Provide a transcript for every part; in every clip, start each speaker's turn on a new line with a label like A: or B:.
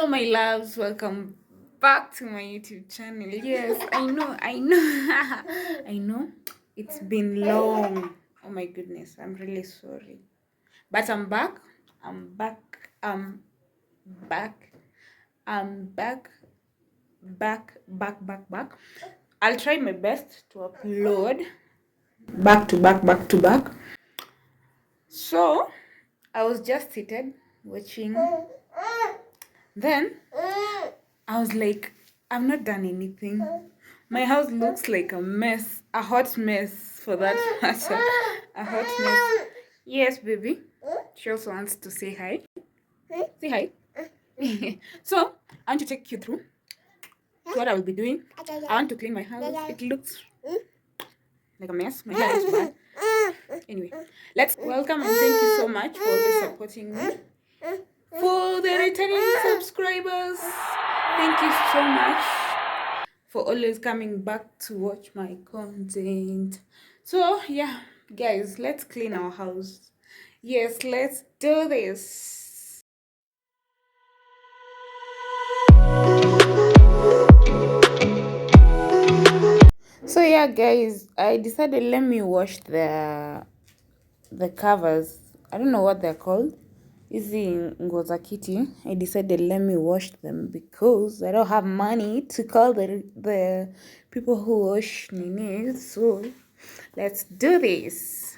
A: my loves, welcome back to my YouTube channel. Yes, I know it's been long. Oh my goodness, I'm really sorry. But I'm back. I'm back. I'm back. I'm back. Back. I'll try my best to upload back to back. So I was just seated watching. Then I was like, I've not done anything. My house looks like a mess, a hot mess for that matter. A hot mess. Yes, baby. She also wants to say hi. Say hi. So, I want to take you through what I will be doing. I want to clean my house. It looks like a mess. My hair is bad. Anyway, let's welcome and thank you so much for always supporting me. For the returning subscribers, thank you so much for always coming back to watch my content. So yeah, guys, let's clean our house. Yes, let's do this. So yeah, guys, I decided let me wash the covers. I don't know what they're called. Hizi nguo za Cutie. I decided let me wash them because I don't have money to call the people who wash nini. So let's do this.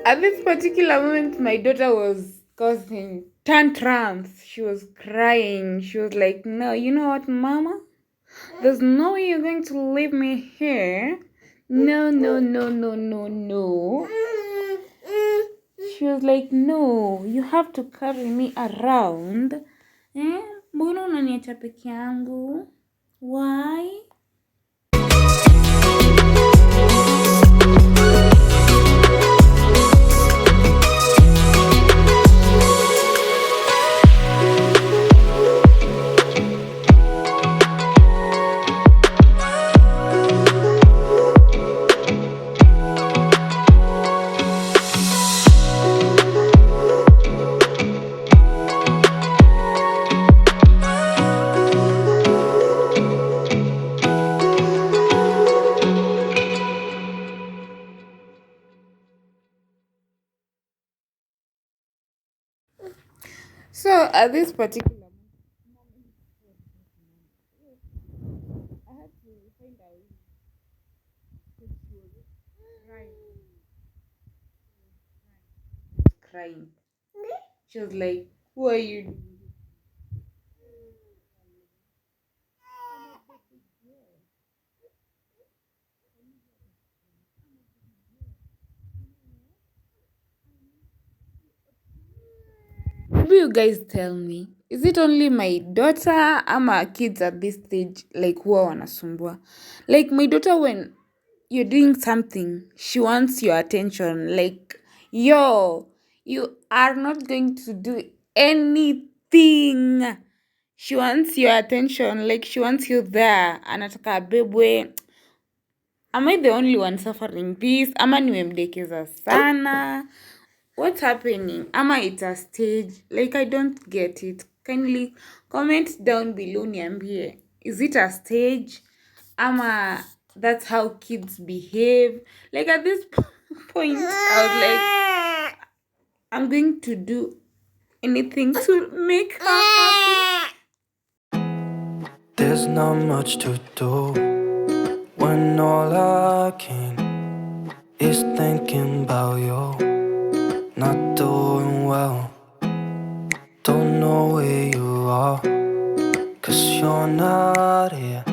A: At this particular moment, my daughter was causing tantrums. She was crying. She was like, no, you know what, Mama? There's no way you're going to leave me here. No, no, no, no, no, no. She was like, no, you have to carry me around. Mbona unaniacha peke yangu? Why? So at this particular moment, I had to find out because she was crying. She was like, "Who are you doing?" Maybe you guys tell me, is it only my daughter ama kids at this stage like huwa wanasumbua? Like my daughter, when you're doing something, she wants your attention. Like, yo, you are not going to do anything. She wants your attention. Like, she wants you there. Anataka abebwe. Am I the only one suffering this? Ama nimemdekeza sana? What's happening? Ama it's a stage? Like, I don't get it. Kindly comment down below niambie. Is it a stage? Ama That's how kids behave. Like at this point, I was like, I'm going to do anything to make her happy.
B: There's not much to do when all I can is thinking about you. Not doing well, don't know where you are, 'cause you're not here.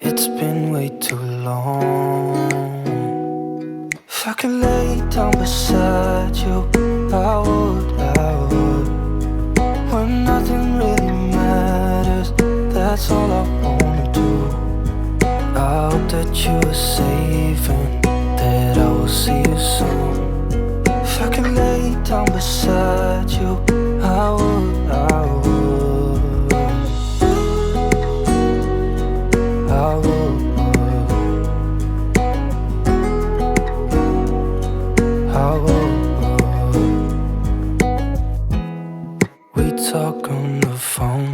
B: It's been way too long. If I could lay down beside you, I would. When nothing really matters, that's all I wanna do. I hope that you are safe and that I will see you soon. If I could lay down beside you, I would. We talk on the phone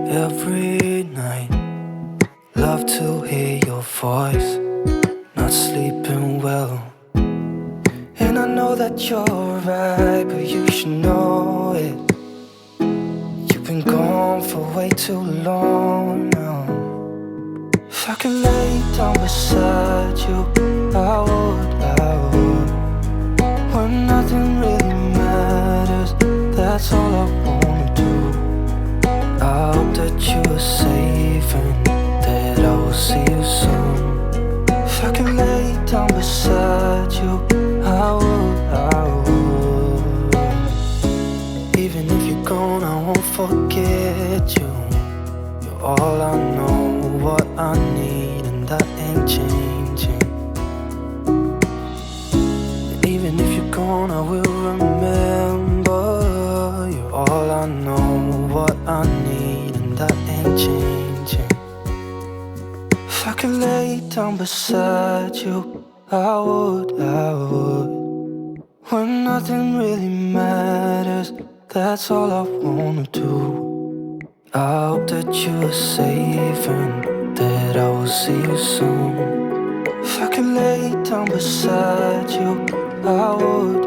B: every night. Love to hear your voice. Not sleeping well, and I know that you're right, but you should know it. You've been gone for way too long now. If I could lay down beside you, I would. When nothing really matters, that's all I wanna do. I hope that you are safe and that I will see you soon. If I could lay down beside you, I would. Even if you're gone, I won't forget you. You're all I know, what I need, and that ain't changing. And even if you're gone, I will remember. You're all I know, what I need, and that ain't changing. If I could lay down beside you, I would. When nothing really matters, that's all I wanna do. I hope that you are safe and that I will see you soon. If I could lay down beside you, I would.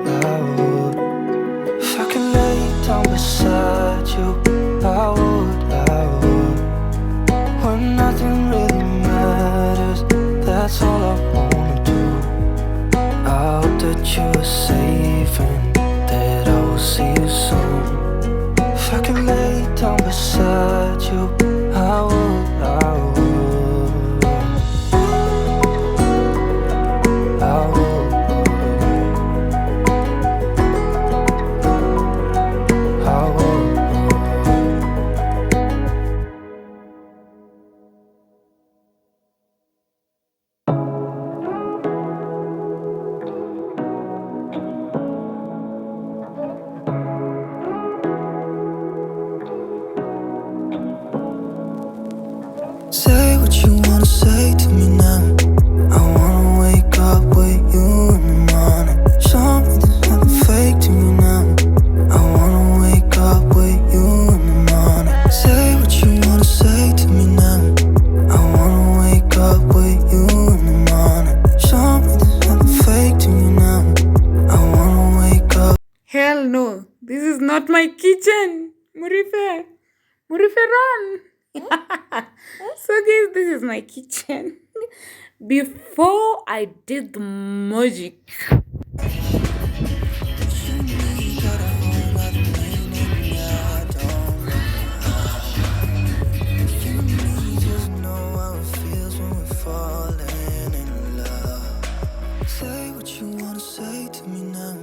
B: If I could lay down beside you, I would. When nothing really matters, that's all I wanna do. I hope that you are safe and that I will see you soon. If I could lay down beside you, I would. I would. Say what you wanna say to me now. I wanna wake up with you in the morning. Show me there's nothing fake to me now. I wanna wake up with you in the morning. Say what you wanna say to me now. I wanna wake up with you in the morning. Show me there's nothing fake to me now. I wanna wake up.
A: Hell no, this is not my kitchen. Murife. Murife, run. So guys, this is my kitchen. Before I did the magic,
B: Say what you wanna say to me now.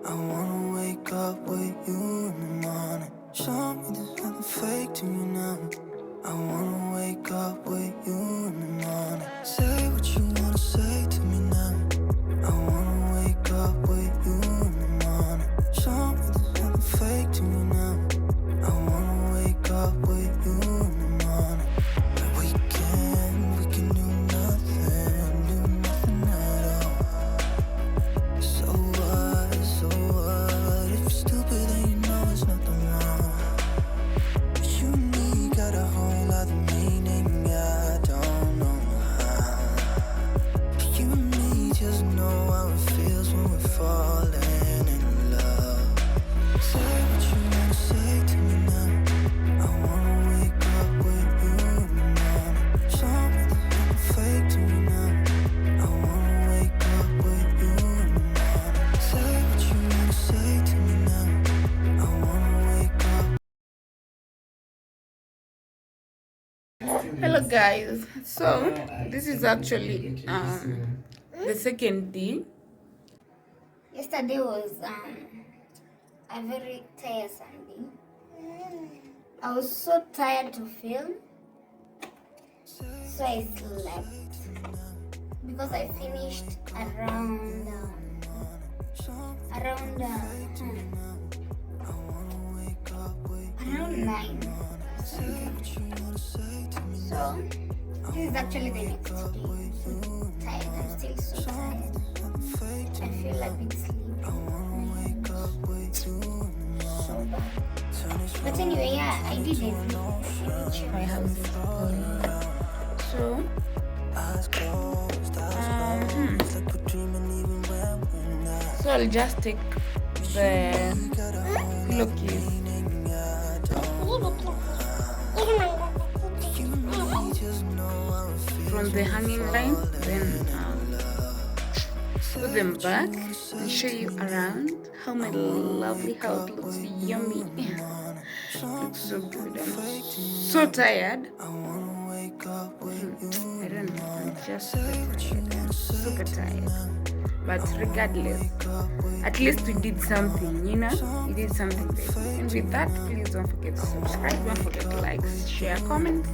B: I wanna wake up with you in the morning. Show me there's nothing fake to me now. I wanna wake up with you in the morning. Say what you wanna say to me now. I wanna wake
A: guys, so this is actually the second day.
C: Yesterday was a very tiresome day. I was so tired to film, so I slept because I finished around around 9 or something. So this is actually the next day. I'm so tired. I'm still so tired. I feel a bit sleepy. So bad. But anyway, yeah, I did everything.
A: I have so so I'll just take the pillowcase from the hanging line, then put them back and show you around how my lovely house looks yummy. Looks so good. I'm so tired. I don't know. I'm just tired. I'm super tired. But regardless, at least we did something, you know? We did something big. And with that, please don't forget to subscribe. Don't forget to like, share, comments.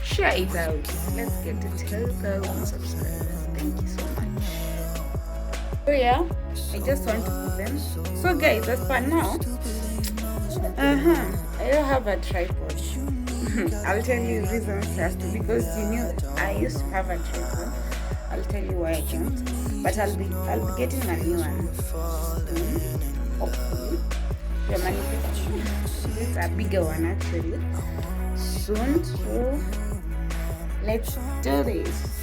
A: Share it out. Let's get to 10,000 subscribers. Thank you so much. So yeah, I just want to put them. So guys, as for now, I don't have a tripod. I'll tell you reasons first because you know I used to have a tripod. I'll tell you why I can't. But I'll be getting a new one soon. Hopefully. We're manifesting. It's a bigger one actually. Soon, so let's do this.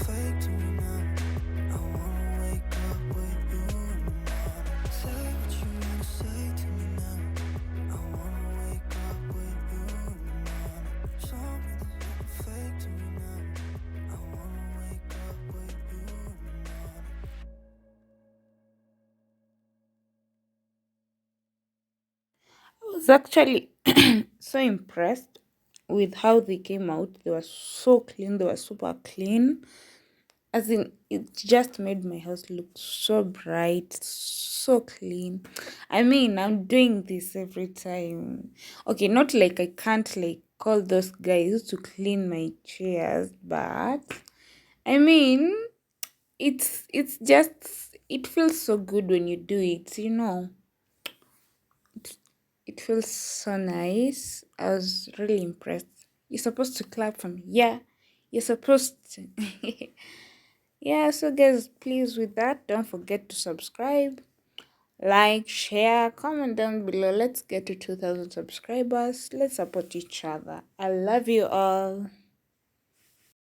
A: I was actually so impressed with how they came out. They were so clean, they were super clean. As in, it just made my house look so bright, so clean. I mean, I'm doing this every time. Okay, not like I can't like call those guys to clean my chairs, but I mean, it's just it feels so good when you do it, you know. It feels so nice. I was really impressed. You're supposed to clap from here. You're supposed to. Yeah, so guys, please with that, don't forget to subscribe, like, share, comment down below. Let's get to 2,000 subscribers. Let's support each other. I love you all.